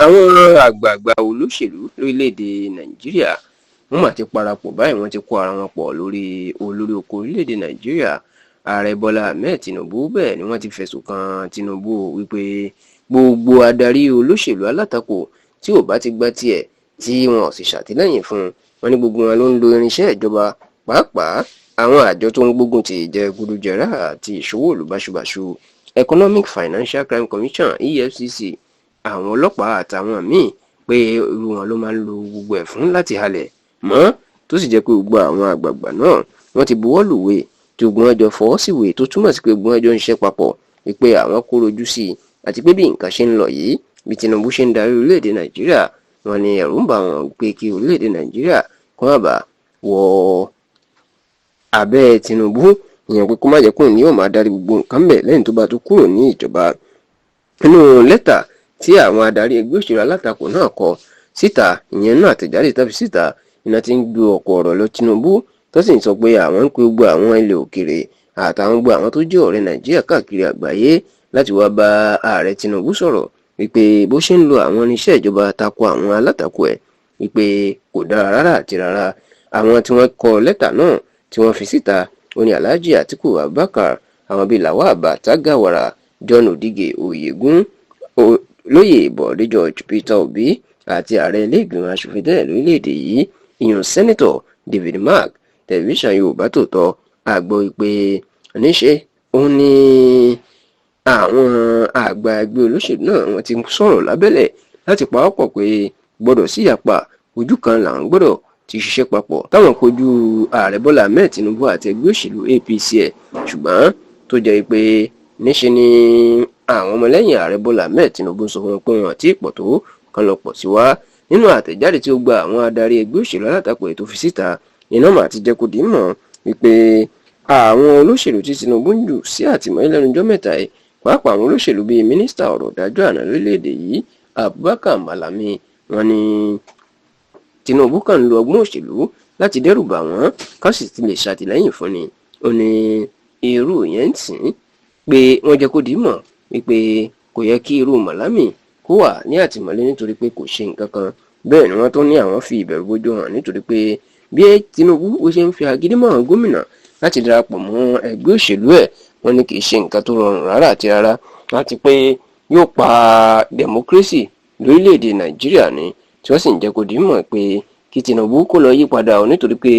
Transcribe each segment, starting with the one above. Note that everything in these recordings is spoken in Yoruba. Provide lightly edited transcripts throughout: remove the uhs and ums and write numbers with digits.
àwọn àgbààgbà olóṣèlú lórílẹ̀‐èdè nàìjíríà wọ́n mà ti parapọ̀ báyìí, wọ́n ti kó ara wọn pọ̀ lórí olórí oko orílẹ̀‐èdè nàìjíríà ààrẹ bọ́lá ahmed tinubu. Bẹ́ẹ̀ ni wọ́n ti fẹ̀sùn kan tinubu wípé gbogbo adarí olóṣèlú alátakò tí ò bá ti gbà tiẹ̀ tí wọn ò sì ṣàtìlẹ́yìn fún un, wọ́n ní gbogbo wọn ló ń lo irinṣẹ́ ìjọba, pàápàá àwọn àjọ tó ń gbógun ti ìjẹgúdújẹrá àti ìṣòwò ìlú báṣubàṣu Economic Financial Crime Commission EFCC, àwọn ọlọ́pàá àtàwọn míì, pé irú wọn ló máa ń lo gbogbo ẹ̀ fún láti halẹ̀ mọ́, tó sì jẹ́ pé gbogbo àwọn àgbààgbà náà wọ́n ti buwọ́ lùwé tí gbogbo wọn jọ fọwọ́ síwèé, tó túmọ̀ sí pé gbogbo wọn jọ ń ṣiṣẹ́ papọ̀ wípé àwọn kó rojú sí i, àti pé bí nǹkan ṣe ń lọ yìí, bí Tinubu ṣe ń darí orílẹ̀-èdè Nàìjíríà, wọn ni ẹ̀rù ń bà wọ́n pé kí orílẹ̀-èdè Nàìjíríà kó má bàa wọ abẹ́ Tinubu, ìyẹn pé kó má jẹ́ kóun ni yóò máa darí gbogbo nǹkan bẹ̀ lẹ́yìn tó bá tó kúrò ní ìjọba. Nínú lẹ́tà tí àwọn adarí ẹgbẹ́ òṣèlú alátakò náà kọ síta, ìyẹn náà àtẹ̀jáde tàbí síta, iná ti ń gbé ọ̀pọ̀ ọ̀rọ̀ lọ Tinubu, tó sì ń sọ pé àwọn ń pe gbogbo àwọn ilẹ̀ òkèèrè àtàwọn gbogbo àwọn tó jẹ́ ọ̀rẹ́ Nàìjíríà káàkiri àgbáyé láti wá bá ààrẹ Tinubu sọ̀rọ̀ wípé bó ṣe ń lo àwọn irinṣẹ́ ìjọba tako àwọn alátakò ẹ̀ wípé kò dára rárá àti rárá. Àwọn tí wọ́n kọ lẹ́tà náà tí wọ́n fi síta ó ní Alhaji Atiku Abubakar, àwọn bíi Lawal Abbas Gawara, John Odige Oyegun, lóyè Bọ̀dé George Peter Obi àti ààrẹ ilé ìgbìmọ̀ aṣòfin tẹ́lẹ̀ lórílẹ̀‐èdè yìí ìyẹn sẹ́nẹ́tọ̀ David Mark. Tẹlifíṣàn Yorùbá Tòótọ́ àgbọ̀ ìpè níṣe òun ni àwọn àgbà ẹgbẹ́ olóṣèlú náà wọ́n ti sọ̀rọ̀ lábẹ́lẹ̀ láti pawọ́pọ̀ pé gbọ́dọ̀ sí ìyapa, ojú kan làwọn gbọ́dọ̀ ti ṣiṣẹ́ papọ̀ táwọn kojú ààrẹ Bọ́lá Ahmed Tinubu àti ẹgbẹ́ òṣèlú APC ẹ̀, ṣùgbọ́n tó jẹ́ pé níṣe ni àwọn ọmọlẹ́yìn ààrẹ Bọ́lá Ahmed Tinubu sọ fún wọn pé wọn àti ìpọ̀ tó kan lọ pọ̀ sí wá. Nínú àtẹ̀jáde tí ó gba àwọn adarí ẹgbẹ́ òṣèlú alátakò ètò fi síta, iná mà ti jẹ́ kó dì í mọ̀ wípé àwọn olóṣèlú tí Tinubu ń jù sí àtìmọ́lé lẹ́nu ọjọ́ mẹ́ta ẹ̀, pàápàá àwọn olóṣèlú bíi mínísítà ọ̀rọ̀ ìdájọ́ àná lórílẹ̀‐èdè yìí Abubakar Malami, wọn ni Tinubu kàn ń lo ọgbọ́n òṣèlú láti dẹ́rù bà wọ́n ká sì ti lè ṣàtìlẹ́yìn fún ni. Ó ní irú yẹn ń sìn pé wọ́n jẹ́ kó dì í mọ̀ wípé kò yẹ kí irú Malami kó wà ní àtìmọ́lé nítorí pé kò ṣe nǹkan kan. Bẹ́ẹ̀ ni wọ́n tún ní àwọn fi ìbẹ̀rù bójú hàn nítorí pé bí Tinubu ó ṣe ń fi agídí mọ́ àwọn gómìnà láti darapọ̀ mọ́ ẹgbẹ́ òṣèlú ẹ̀, wọ́n ní kì í ṣe nǹkan tó rọrùn rárá àti rárá, láti pé yóò pa democracy lórílẹ̀‐èdè Nàìjíríà ni, tí wọ́n sì ń jẹ́ kó dì í mọ̀ pé kí Tinubu kó lọ yí padà ọ̀, nítorí pé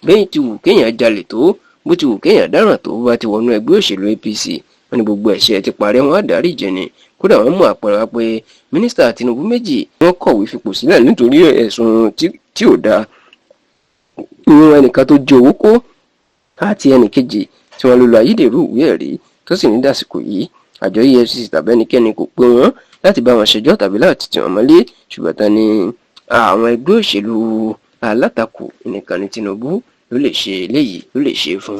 bẹ́ẹ̀ ti wù kéèyàn jalè tó, bó ti wù kéèyàn dáràn tó, bá ti wọnú ẹgbẹ́ òṣèlú APC, wọ́n ní gbogbo ẹ̀ṣẹ̀ ti parẹ́, wọn á dárí jẹ ni. Kódà wọ́n mú àpẹẹrẹ wá pé mínísítà Tinubu méjì wọ́n kọ̀wé fipò sílẹ̀ nítorí ẹ̀sùn tí ò dáa, ìwọ̀n ẹnìkan tó jẹ owó kó àti ẹnìkejì tí wọ́n lò lọ ayédèrú ìwé ẹ̀rí, tó sì ní dàsìkò yìí àjọ EFCC tàbí ẹnikẹ́ni kò pé wọ́n láti bá wọn ṣẹjọ́ tàbí láti tì wọ́n mọ́lé, ṣùgbọ́n tán ni àwọn ẹgbẹ́ òṣèlú alátakò nìkan ni Tinubu ló lè ṣe eléyìí, ló lè ṣe fún.